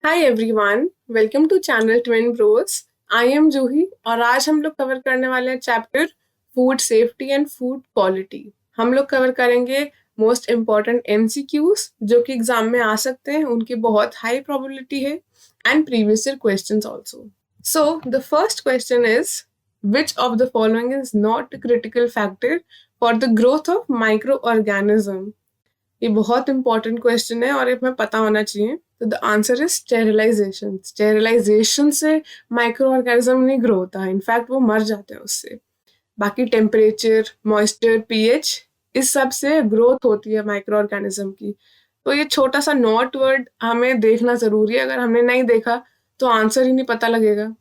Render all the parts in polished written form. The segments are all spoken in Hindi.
Hi everyone, welcome to channel twin bros. I am Juhi और आज हम लोग कवर करने वाले हैं chapter food safety and food quality. हम लोग कवर करेंगे मोस्ट इम्पॉर्टेंट एमसीक्यूज जो कि एग्जाम में आ सकते हैं, उनकी बहुत हाई प्रोबेबिलिटी है, and previous year questions also. So the first question is which of the following is not critical factor for the growth of micro organism. ये बहुत इंपॉर्टेंट क्वेश्चन है और ये हमें पता होना चाहिए। तो the answer is sterilization. Sterilization से माइक्रो ऑर्गेनिज्म नहीं ग्रो होता है, इनफैक्ट वो मर जाते हैं उससे। बाकी टेम्परेचर, मॉइस्चर, पीएच, इस सब से ग्रोथ होती है माइक्रो ऑर्गेनिज्म की। तो ये छोटा सा नॉट वर्ड हमें देखना जरूरी है, अगर हमने नहीं देखा तो आंसर ही नहीं पता लगेगा।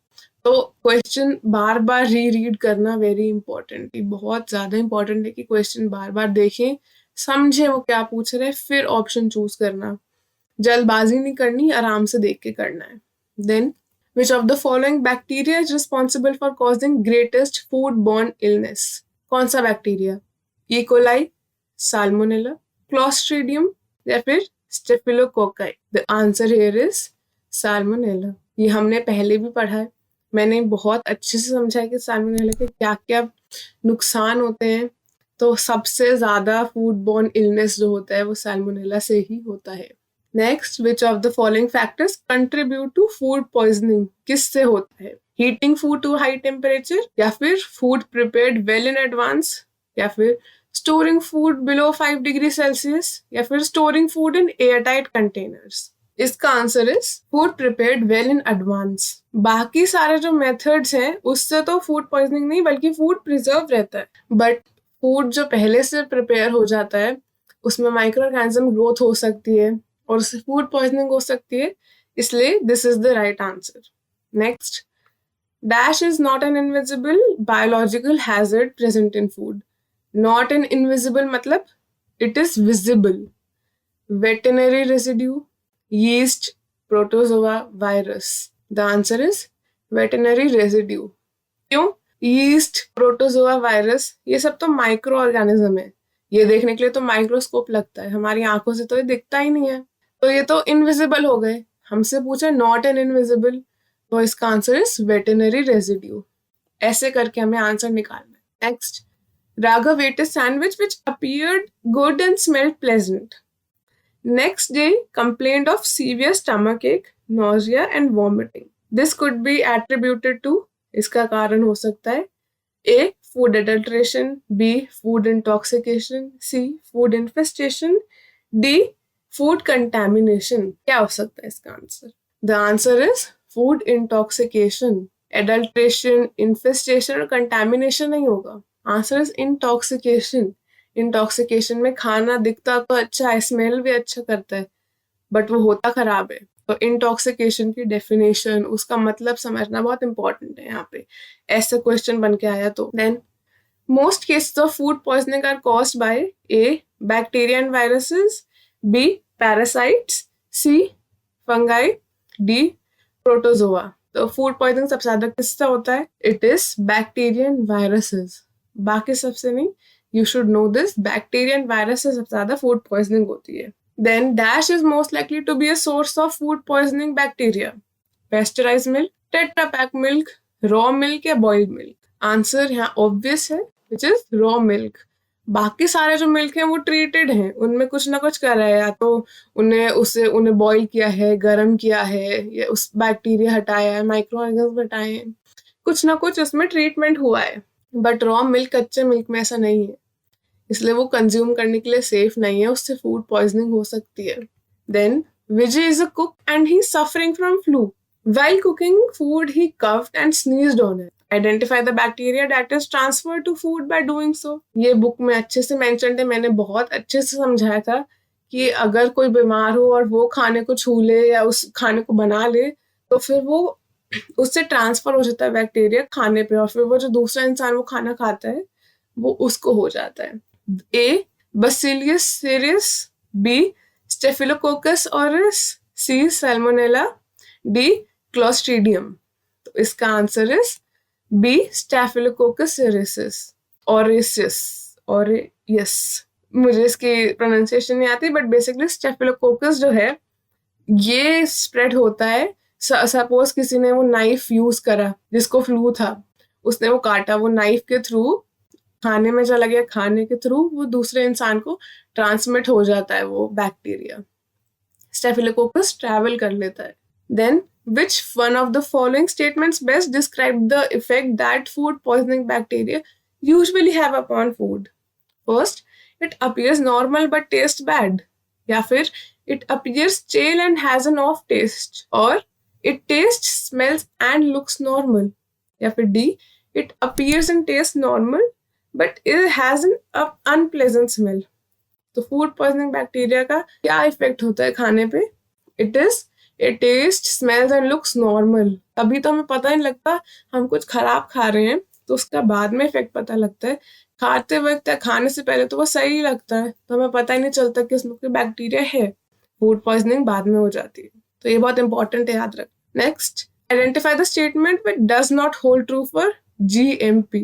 तो क्वेश्चन बार बार री रीड करना वेरी इंपॉर्टेंट, बहुत ज्यादा इंपॉर्टेंट है कि क्वेश्चन बार बार देखें, समझे वो क्या पूछ रहे हैं, फिर ऑप्शन चूज करना। जल्दबाजी नहीं करनी, आराम से देख के करना है। Then which of the following bacteria is responsible for causing greatest food borne illness. कौन सा bacteria? E coli, salmonella, clostridium या फिर staphylococci. The answer here is salmonella. ये हमने पहले भी पढ़ा है, मैंने बहुत अच्छे से समझा है कि साल्मोनेला के क्या क्या नुकसान होते हैं। तो सबसे ज्यादा फूड बॉर्न इलनेस जो होता है वो सैल्मोनेला से ही होता है। Next, which of the following factors contribute to food poisoning. किससे होता है? Heating food to high temperature, या फिर food prepared well in advance, या फिर storing food below 5 degree Celsius, या फिर storing food in airtight containers. इसका answer is food prepared well in advance. बाकी सारे जो मेथड्स हैं उससे तो फूड पॉइजनिंग नहीं बल्कि फूड प्रिजर्व रहता है, बट फूड जो पहले से प्रिपेयर हो जाता है उसमें माइक्रो ऑर्गेनिज्म ग्रोथ हो सकती है और उससे फूड पॉइजनिंग हो सकती है, इसलिए this is the right answer. Next, dash is not an invisible biological hazard present in food. Not an invisible मतलब it is visible. Veterinary residue, yeast, protozoa, virus. The answer is veterinary residue. क्यों? yeast, protozoa, virus ये सब तो माइक्रो ऑर्गेनिज्म है, ये देखने के लिए तो माइक्रोस्कोप लगता है, हमारी आंखों से तो ये दिखता ही नहीं है, तो ये तो इनविजिबल हो गए। हमसे पूछे नॉट एन इनविजिबल, तो इसका आंसर इज वेटेनरी रेजिड्यू। ऐसे करके हमें आंसर निकालना है। Next, Raghav ate a sandwich which appeared good and smelled pleasant. Next day, complained of severe stomachache, nausea and vomiting. This could be attributed to, इसका कारण हो सकता है A. Food adulteration, B. Food intoxication, C. Food infestation, D. Food contamination. क्या हो सकता है इसका answer? The answer is food intoxication. Adulteration, infestation और contamination नहीं होगा। Answer is intoxication. इंटॉक्सिकेशन में खाना दिखता तो अच्छा है, स्मेल भी अच्छा करता है, बट वो होता खराब है। तो इंटॉक्सिकेशन की डेफिनेशन, उसका मतलब समझना बहुत इंपॉर्टेंट है यहाँ पे, ऐसे क्वेश्चन बन के आया तो। Then most cases of food poisoning are caused by A. Bacteria and viruses, B. Parasites, C. Fungi, D. Protozoa. तो फूड पॉइजनिंग सबसे ज्यादा किससे होता है? It is bacteria and viruses, बाकी सबसे नहीं। You should know this. Bacteria and virus से सबसे ज्यादा फूड पॉइजनिंग होती है। Then dash is most likely to be a source of food poisoning bacteria. Pasteurized milk, Tetra Pak milk, raw milk या boiled milk. आंसर यहाँ obvious है, which is raw milk. बाकी सारे जो मिल्क हैं वो ट्रीटेड हैं, उनमें कुछ ना कुछ कर रहा है, या तो उन्हें बॉईल किया है, गर्म किया है, या उस बैक्टीरिया हटाया है, माइक्रो ऑर्गेनिज्म हटाए हैं, कुछ ना कुछ उसमें ट्रीटमेंट हुआ है। बट रॉ मिल्क, कच्चे मिल्क में ऐसा नहीं है, इसलिए वो कंज्यूम करने के लिए सेफ नहीं है, उससे फूड पॉइजनिंग हो सकती है। Then Vijay is a cook and he suffering from flu. While cooking food, he coughed and sneezed on it. Identify the bacteria that is transferred to food by doing so. ये बुक में अच्छे से मेंशन्ड है, मैंने बहुत अच्छे से समझाया था कि अगर कोई बीमार हो और वो खाने को छू ले या उस खाने को बना ले तो फिर वो उससे ट्रांसफर हो जाता है बैक्टीरिया खाने पे, और फिर वो जो दूसरा इंसान वो खाना खाता है वो उसको हो जाता है। A. Bacillus cereus, B. Staphylococcus aureus, C. Salmonella, D. Clostridium. तो इसका answer is B. Staphylococcus aureus. मुझे इसकी प्रोनाउंसिएशन नहीं आती, बट बेसिकली स्टेफिलोकोकस जो है ये स्प्रेड होता है, सपोज किसी ने वो नाइफ यूज करा जिसको फ्लू था, उसने वो काटा, वो नाइफ के थ्रू खाने में चला गया, खाने के थ्रू वो दूसरे इंसान को ट्रांसमिट हो जाता है वो बैक्टीरिया, स्टेफिलोकोकस ट्रैवल कर लेता है। Then which one of the following statements best describe the effect that food poisoning bacteria usually have upon food? First, it appears normal but tastes bad. या फिर it appears stale and has an off taste. और it tastes, smells and looks normal. या फिर D, it appears and tastes normal but it has an unpleasant smell. तो फूड पॉइजनिंग बैक्टीरिया का क्या इफेक्ट होता है खाने पे? It taste, smells and looks normal. अभी तो हमें पता नहीं लगता हम कुछ खराब खा रहे हैं, तो उसका बाद में इफेक्ट पता लगता है। खाते वक्त या खाने से पहले तो वो सही लगता है, तो हमें पता ही नहीं चलता कि उसमें कोई बैक्टीरिया है। फूड पॉइजनिंग बाद में हो जाती है, तो ये बहुत इंपॉर्टेंट है, याद रख। Next, identify the statement which does not hold true for GMP,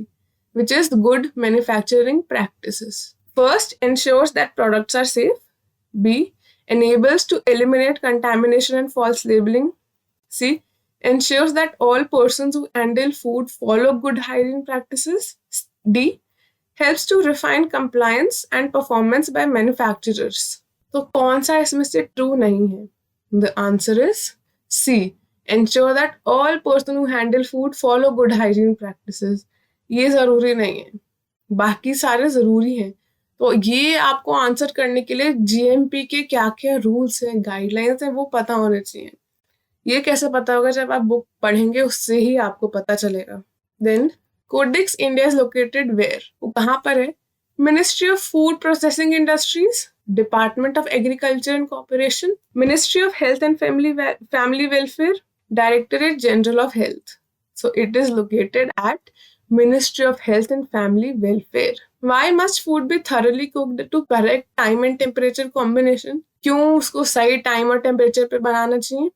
which is good manufacturing practices. First, ensures that products are safe. B, enables to eliminate contamination and false labeling. C, ensures that all persons who handle food follow good hygiene practices. D, helps to refine compliance and performance by manufacturers. तो कौन सा इसमें से ट्रू नहीं है? The answer is C, ensure that all persons who handle food follow good hygiene practices. ये जरूरी नहीं है, बाकी सारे जरूरी हैं। तो ये आपको आंसर करने के लिए GMP के क्या क्या रूल्स हैं, गाइडलाइंस हैं, वो पता होने चाहिए। ये कैसे पता होगा? जब आप बुक पढ़ेंगे, उससे ही आपको पता चलेगा। Then codex India is located where? वो कहाँ पर है? Ministry of food processing industries, department of agriculture and corporation, ministry of health and family welfare, directorate general of health. So it is located at Ministry of Health and Family Welfare. Why must food be thoroughly cooked to correct time and temperature combination? क्यों उसको सही टाइम और टेम्परेचर पे बनाना चाहिए?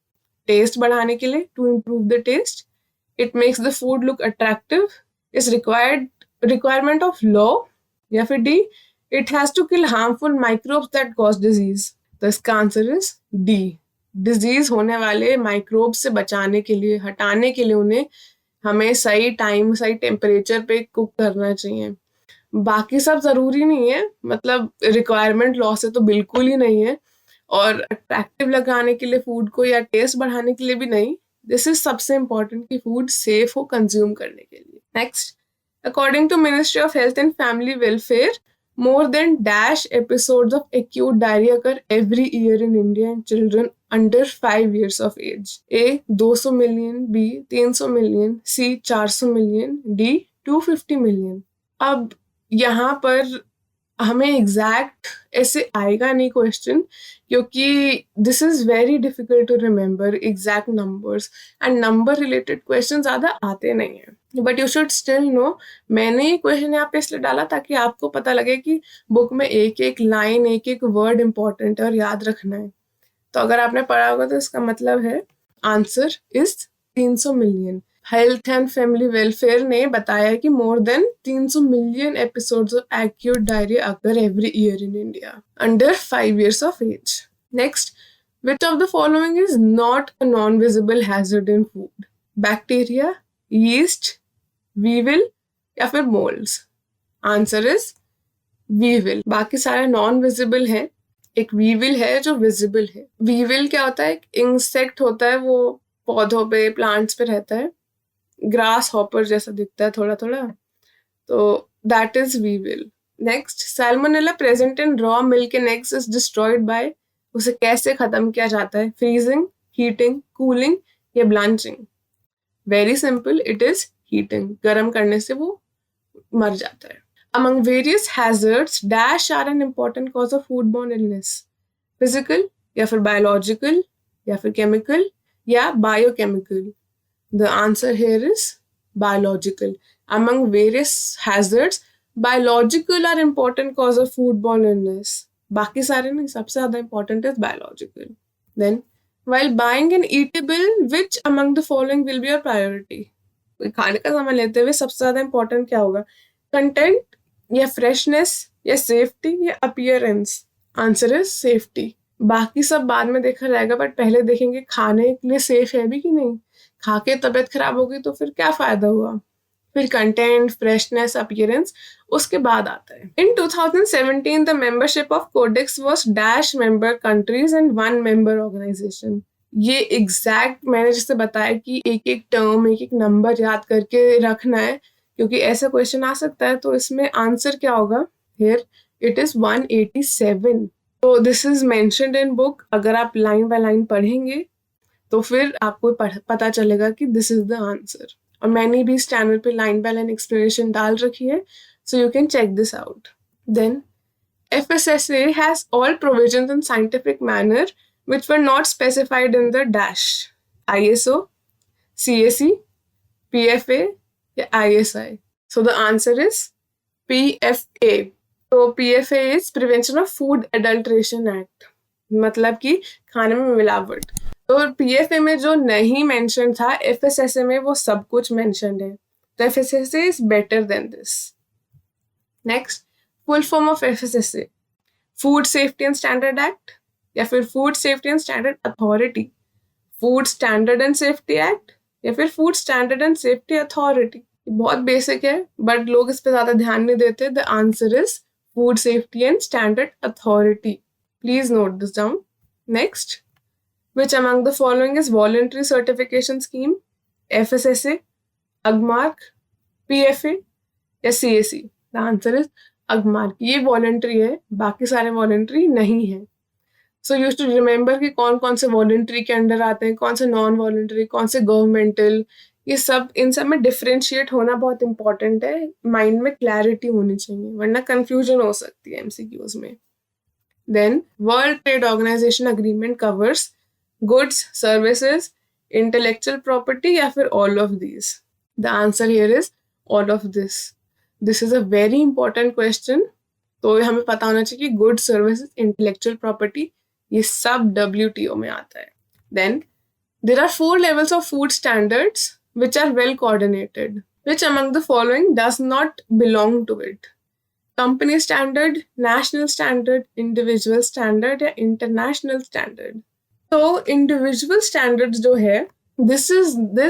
टेस्ट बढ़ाने के लिए, to improve the taste. It makes the food look attractive. Is requirement of law. या फिर D, it has to kill harmful microbes that cause disease. तो इसका आंसर is D. डिजीज होने वाले माइक्रोब से बचाने के लिए, हटाने के लिए उन्हें हमें सही टाइम, सही टेम्परेचर पे कुक करना चाहिए। बाकी सब जरूरी नहीं है, मतलब रिक्वायरमेंट लॉ से तो बिल्कुल ही नहीं है, और अट्रैक्टिव लगाने के लिए फूड को या टेस्ट बढ़ाने के लिए भी नहीं। दिस इज सबसे इम्पोर्टेंट कि फूड सेफ हो कंज्यूम करने के लिए। Next, according to ministry of health and family welfare, more than dash episodes of acute diarrhea occur every year in India in children under 5 years of age. A, 200 million, B, 300 million, C, 400 million, D, 250 million. अब यहाँ पर हमें एग्जैक्ट ऐसे आएगा नहीं क्वेश्चन, क्योंकि this is very difficult to remember exact numbers, and number related question ज्यादा आते नहीं है, but you should still know. मैंने ये क्वेश्चन यहाँ पे इसलिए डाला ताकि आपको पता लगे कि बुक में एक एक लाइन, एक एक वर्ड इंपॉर्टेंट है और याद रखना है। तो अगर आपने पढ़ा होगा तो इसका मतलब है answer is 300 million. Health and family welfare ने बताया कि more than 300 million episodes of acute diarrhoea occur every year in India under 5 years of age. Next, which of the following is not a non-visible hazard in food? Bacteria, yeast, weevil या फिर molds? Answer is weevil. बाकी सारे नॉन विजिबल है, एक weevil है जो विजिबल है। weevil क्या होता है? एक इंसेक्ट होता है, वो पौधों पे, प्लांट्स पे रहता है, ग्रास हॉपर जैसा दिखता है थोड़ा थोड़ा, तो that is weevil. Next, Salmonella present in raw milk and eggs is destroyed by? उसे कैसे खत्म किया जाता है? फ्रीजिंग, हीटिंग, कूलिंग या blanching? Very simple, it is heating. गर्म करने से वो मर जाता है। Among various hazards, dash are an important cause of foodborne illness. Physical या फिर biological या फिर chemical या biochemical? The answer here is biological. Among various hazards, biological are important cause of foodborne illness. बाकी सारे नहीं, सबसे ज्यादा important is biological. Then, while buying an eatable, which among the following will be your priority? खाने का सामान लेते हुए सबसे ज्यादा important क्या होगा? Content या फ्रेशनेस या सेफ्टी या अपीयरेंस? Answer is safety. बाकी सब बाद में देखा जाएगा, बट पहले देखेंगे खाने के लिए सेफ है भी कि नहीं। खा के तबीयत खराब हो गई तो फिर क्या फायदा हुआ। फिर कंटेंट, फ्रेशनेस, अपीयरेंस उसके बाद आता है। In 2017 the membership of codex was dash member countries and 1 member organisation. ये एग्जैक्ट मैंने जैसे बताया कि एक एक टर्म, एक एक नंबर याद करके रखना है, क्योंकि ऐसा क्वेश्चन आ सकता है। तो इसमें आंसर क्या होगा? Here it is 187। तो this is mentioned in book. अगर आप लाइन बाय लाइन पढ़ेंगे तो फिर आपको पता चलेगा कि दिस इज द आंसर। और मैंने भी इस चैनल पे लाइन बाय लाइन एक्सप्लेनेशन डाल रखी है, so you can check this out. Then FSSA has all provisions in scientific manner which were not specified in the dash ISO, CAC, PFA या ISI. So the answer is PFA. तो PFA is Prevention of Food Adulteration Act, मतलब कि खाने में मिलावट। तो PFA में जो नहीं मेंशन था, FSSA में वो सब कुछ मेंशन्ड है। तो FSSA is better than this. Next, full form of FSSA, food safety and standard act या फिर food safety and standard authority, food standard and safety act या फिर food standard and safety authority. बहुत बेसिक है बट लोग इस पे ज्यादा ध्यान नहीं देते। The answer is food safety and standard authority. Please note this down. Next, which among the following is voluntary certification scheme? FSSA, अगमार्क, PFA या CAC? The answer is अगमार्क। ये वॉलेंट्री है, बाकी सारे वॉलेंट्री नहीं है। सो यूज टू रिमेंबर कि कौन कौन से वॉलेंट्री के अंडर आते हैं, कौन से नॉन वॉलेंट्री, कौन से गवर्नमेंटल, ये सब, इन सब में डिफरेंशिएट होना बहुत इंपॉर्टेंट है। माइंड में क्लैरिटी होनी चाहिए, वरना कंफ्यूजन हो सकती है MCQs में। Then world trade organisation agreement covers goods, services, intellectual property या फिर all of these? The answer here is all of this. This is a very important question. तो हमें पता होना चाहिए कि गुड्स, सर्विसेज, इंटेलेक्चुअल प्रॉपर्टी ये सब WTO में आता है। Then there are 4 levels of food standards which are well coordinated. Which among the following does not belong to it? Company standard, national standard, individual standard या international standard? तो इंडिविजुअल स्टैंडर्ड्स जो है, दिस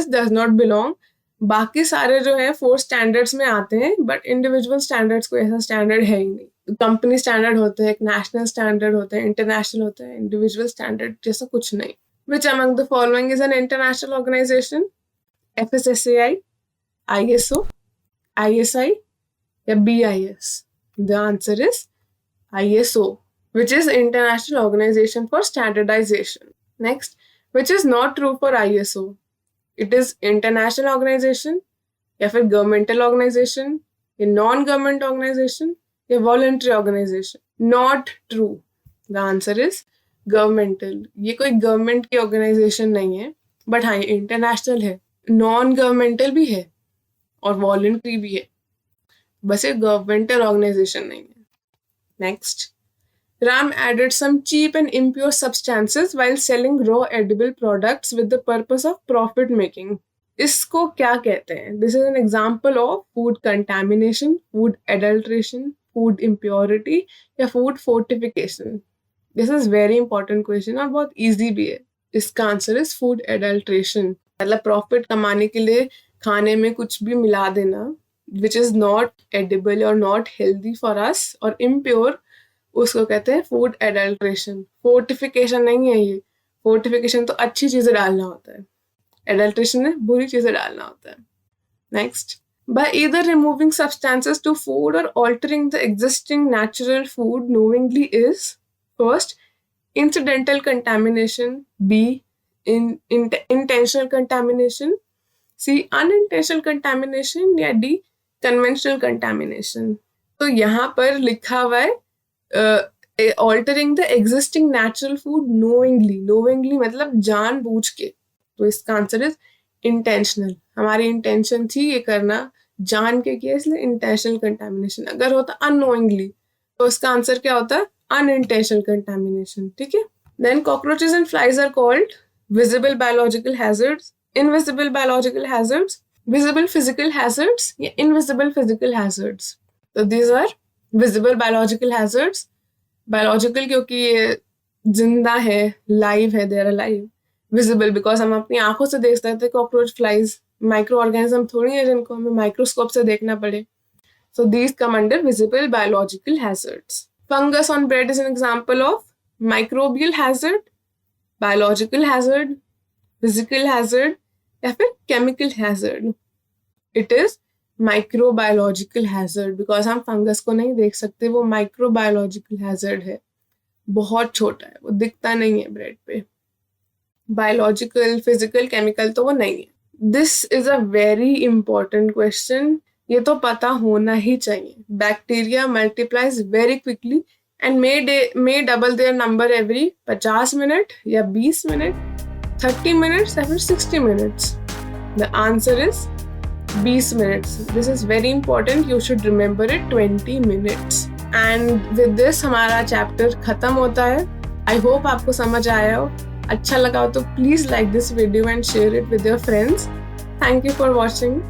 डज नॉट बिलोंग। बाकी सारे जो है 4 स्टैंडर्ड्स में आते हैं, बट इंडिविजुअल स्टैंडर्ड्स को ऐसा स्टैंडर्ड है ही नहीं। कंपनी स्टैंडर्ड होते हैं, एक नेशनल स्टैंडर्ड होते हैं, इंटरनेशनल होते हैं, इंडिविजुअल स्टैंडर्ड जैसा कुछ नहीं। Which among the following is an international organisation? FSSAI, ISO, ISI या BIS? The answer is ISO, which is International Organization for Standardization. Next, which is not true for ISO? It is international organization या फिर governmental organization या non-government organization या voluntary organization? Not true. The answer is governmental. ये कोई government की organization नहीं है, but हाँ ये international है, non-governmental भी है और voluntary भी है, बस ये governmental organization नहीं है। Next, Ram added some cheap and impure substances while selling raw edible products with the purpose of profit making. इसको क्या कहते हैं? This is an example of food contamination, food adulteration, food impurity या food fortification. This is very important question और बहुत easy भी है। इसका आंसर is food adulteration, मतलब प्रॉफिट कमाने के लिए खाने में कुछ भी मिला देना which is not edible or not healthy for us, और impure उसको कहते हैं फूड एडल्ट्रेशन। फोर्टिफिकेशन नहीं है ये। फोर्टिफिकेशन तो अच्छी चीजें डालना होता है, एडल्ट्रेशन में बुरी चीजें डालना होता है। Next, by either removing substances to food और altering the existing natural food knowingly is first incidental contamination, B intentional contamination, C unintentional contamination या D conventional contamination? तो यहाँ पर लिखा हुआ है altering the existing natural food knowingly. Knowingly मतलब जानबूझ के। तो इसका आंसर इज इंटेंशनल। हमारी इंटेंशन थी ये करना, जान के किया, इसलिए इंटेंशनल कंटामिनेशन। अगर होता अननोइंगली तो इसका आंसर क्या होता? Unintentional contamination. ठीक है। Then cockroaches and flies are called visible biological hazards, invisible biological hazards, visible physical hazards या इनविजिबल फिजिकल हैजर्ड्स? तो these are visible biological hazards. Biological क्योंकि ये जिंदा है, लाइव है, देयर अलाइव, विजिबल बिकॉज हम अपनी आंखों से देख सकते हैं कॉकरोच, फ्लाइज, माइक्रो ऑर्गेनिज्म थोड़ी है जिनको हमें माइक्रोस्कोप से देखना पड़े. So these come under visible biological hazards. Fungus on bread is an example of microbial hazard, biological hazard, physical hazard या फिर chemical hazard. It is microbiological hazard because हम फंगस को नहीं देख सकते, वो microbiological hazard है, बहुत छोटा है, वो दिखता नहीं है ब्रेड पे. Biological, physical, chemical तो वो नहीं है. This is a very important question. ये तो पता होना ही चाहिए. Bacteria multiplies very quickly and may double their number every 50 minute या 20 मिनट, 30 मिनट्स या फिर 60 minutes. The answer is 20 minutes. This is very important, you should remember it, 20 minutes. And with this हमारा चैप्टर खत्म होता है. आई होप आपको समझ आया हो. अच्छा लगा हो तो please like this video and share it with your friends. Thank you for watching.